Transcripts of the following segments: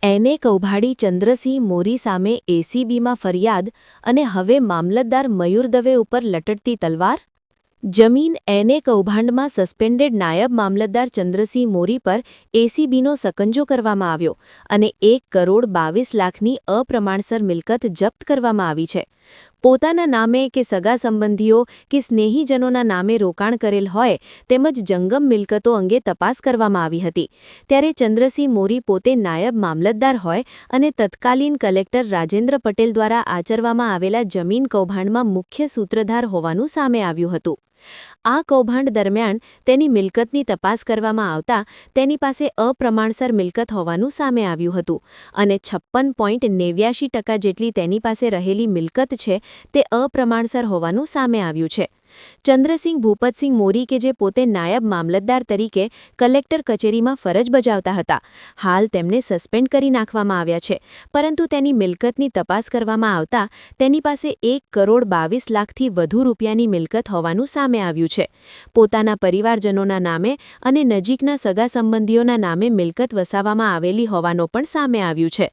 એને કૌભાડી ચંદ્રસિંહ મોરી સામે એસીબીમાં ફરિયાદ અને હવે મામલતદાર મયુર દવે ઉપર લટકતી તલવાર? જમીન એને કૌભાંડમાં સસ્પેન્ડેડ નાયબ મામલતદાર ચંદ્રસિંહ મોરી પર એસીબીનો સકંજો કરવામાં આવ્યો અને 1,22,00,000ની અપ્રમાણસર મિલકત જપ્ત કરવામાં આવી છે. પોતાના નામે કે સગા સંબંધીઓ કે સ્નેહીજનોના નામે રોકાણ કરેલ હોય તેમજ જંગમ મિલકતો અંગે તપાસ કરવામાં આવી હતી. ત્યારે ચંદ્રસિંહ મોરી પોતે નાયબ મામલતદાર હોય અને તત્કાલીન કલેક્ટર રાજેન્દ્ર પટેલ દ્વારા આચરવામાં આવેલા જમીન કૌભાંડમાં મુખ્ય સૂત્રધાર હોવાનું સામે આવ્યું હતું. આ કૌભાંડ દરમિયાન તેની મિલકતની તપાસ કરવામાં આવતા તેની પાસે અપ્રમાણસર મિલકત હોવાનું સામે આવ્યું હતું અને 56.89% જેટલી તેની પાસે રહેલી મિલકત છે તે અપ્રમાણસર હોવાનું સામે આવ્યું છે. ચંદ્રસિંહ ભૂપતસિંહ મોરી કે જે પોતે નાયબ મામલતદાર તરીકે કલેક્ટર કચેરીમાં ફરજ બજાવતા હતા, હાલ તેમને સસ્પેન્ડ કરી નાખવામાં આવ્યા છે, પરંતુ તેની મિલકતની તપાસ કરવામાં આવતા તેની પાસે 1,22,00,000થી વધુ રૂપિયાની મિલકત હોવાનું સામે આવ્યું છે. પોતાના પરિવારજનોના નામે અને નજીકના સગા સંબંધીઓના નામે મિલકત વસાવવામાં આવેલી હોવાનો પણ સામે આવ્યું છે.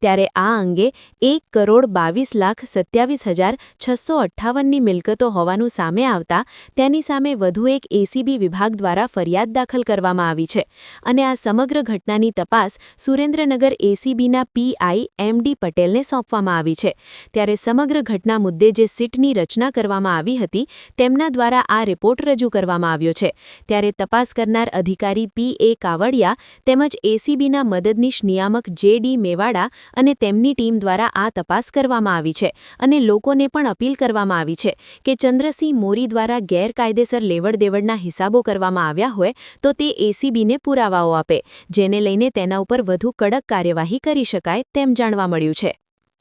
ત્યારે આ અંગે 1,22,27,658ની મિલકતો હોવાનું સામે આવતા તેની સામે વધુ એક એસીબી વિભાગ દ્વારા ફરિયાદ દાખલ કરવામાં આવી છે અને આ સમગ્ર ઘટનાની તપાસ સુરેન્દ્રનગર એસીબીના પીઆઈ એમડી પટેલને સોંપવામાં આવી છે. ત્યારે સમગ્ર ઘટના મુદ્દે જે સીટની રચના કરવામાં આવી હતી તેમના દ્વારા આ રિપોર્ટ રજૂ કરવામાં આવ્યો છે. ત્યારે તપાસ કરનાર અધિકારી પી.એ. કાવડિયા તેમજ એસીબીના મદદનીશ નિયામક જે.ડી. મેવાડા અને તેમની ટીમ દ્વારા આ તપાસ કરવામાં આવી છે અને લોકોને પણ અપીલ કરવામાં આવી છે કે ચંદ્રસિંહ મોરી દ્વારા ગેરકાયદેસર લેવડ-દેવડના હિસાબો કરવામાં આવ્યા હોય તો તે એસીબીને પુરાવાઓ આપે, જેને લઈને તેના ઉપર વધુ કડક કાર્યવાહી કરી શકાય તેમ જાણવા મળ્યું છે.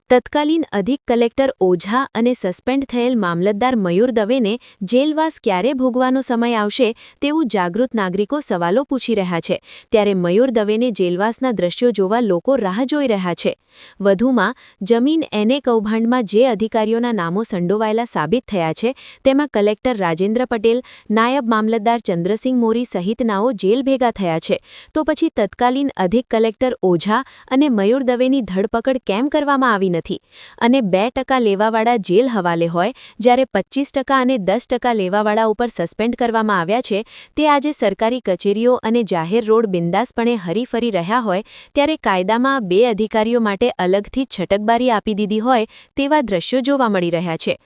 તત્કાલીન અધિક કલેક્ટર ઓઝા અને સસ્પેન્ડ થયેલ મામલતદાર મયુર દવેને જેલવાસ ક્યારે ભોગવાનો સમય આવશે તેવું જાગૃત નાગરિકો સવાલો પૂછી રહ્યા છે. ત્યારે મયુર દવેને જેલવાસના દ્રશ્યો જોવા લોકો રાહ જોઈ રહ્યા છે. વધુમાં જમીન એને કૌભાંડમાં જે અધિકારીઓના નામો સંડોવાયેલા સાબિત થયા છે તેમાં કલેક્ટર રાજેન્દ્ર પટેલ, નાયબ મામલતદાર ચંદ્રસિંહ મોરી સહિતનાઓ જેલ ભેગા થયા છે. તો પછી તત્કાલીન અધિક કલેક્ટર ઓઝા અને મયુર દવેની ધરપકડ કેમ કરવામાં આવી નથી અને 2% લેવાવાળા જેલ હવાલે હોય જ્યારે 25% અને 10% લેવાવાળા ઉપર સસ્પેન્ડ કરવામાં આવ્યા છે તે આજે સરકારી કચેરીઓ અને જાહેર રોડ બિંદાસપણે હરીફરી રહ્યા હોય ત્યારે કાયદામાં બે અધિકારીઓ માટે અલગથી છટકબારી આપી દીધી હોય તેવા દ્રશ્યો જોવા મળી રહ્યા છે.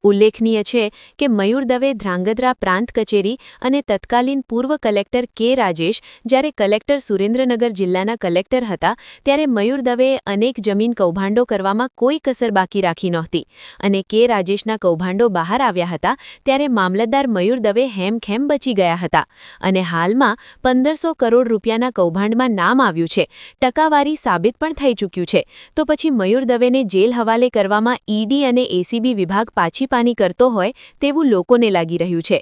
ઉલ્લેખનીય છે કે મયુર દવે ધ્રાંગધ્રા પ્રાંત કચેરી અને તત્કાલીન પૂર્વ કલેક્ટર કે. રાજેશ જ્યારે કલેક્ટર સુરેન્દ્રનગર જિલ્લાના કલેક્ટર હતા ત્યારે મયુર દવેએ અનેક જમીન કૌભાંડો કરવામાં કોઈ કસર બાકી રાખી નહોતી અને કે. રાજેશના કૌભાંડો બહાર આવ્યા હતા ત્યારે મામલતદાર મયુર દવે હેમખેમ બચી ગયા હતા અને હાલમાં 1,500 કરોડ રૂપિયાના કૌભાંડમાં નામ આવ્યું છે, ટકાવારી સાબિત પણ થઈ ચૂક્યું છે. તો પછી મયુર દવેને જેલ હવાલે કરવામાં ઈડી અને એસીબી વિભાગ પાછી-પાની કરતો હોય તેવું લોકોને લાગી રહ્યું છે.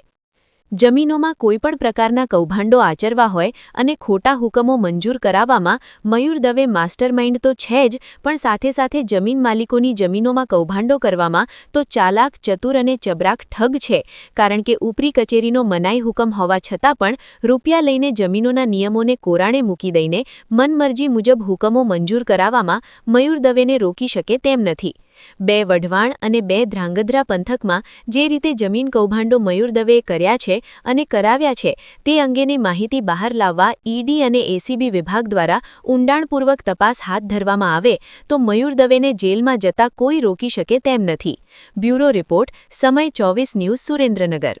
જમીનોમાં કોઈપણ પ્રકારના કૌભાંડો આચરવા હોય અને ખોટા હુકમો મંજૂર કરાવવામાં મયુર દવે માસ્ટરમાઇન્ડ તો છે જ, પણ સાથે સાથે જમીન માલિકોની જમીનોમાં કૌભાંડો કરવામાં તો ચાલાક, ચતુર અને ચબરાક ઠગ છે. કારણ કે ઉપરી કચેરીનો મનાઈ હુકમ હોવા છતાં પણ રૂપિયા લઈને જમીનોના નિયમોને કોરાણે મૂકી દઈને મનમરજી મુજબ હુકમો મંજૂર કરાવવામાં મયુર દવેને રોકી શકે તેમ નથી. 2 વઢવાણ અને 2 ધ્રાંગધ્રા પંથકમાં જે રીતે જમીન કૌભાંડો મયુર દવેએ કર્યા છે અને કરાવ્યા છે તે અંગેની માહિતી બહાર લાવવા ઈડી અને એસીબી વિભાગ દ્વારા ઊંડાણપૂર્વક તપાસ હાથ ધરવામાં આવે તો મયુર દવેને જેલમાં જતા કોઈ રોકી શકે તેમ નથી. બ્યુરો રિપોર્ટ, સમય 24 ન્યૂઝ, સુરેન્દ્રનગર.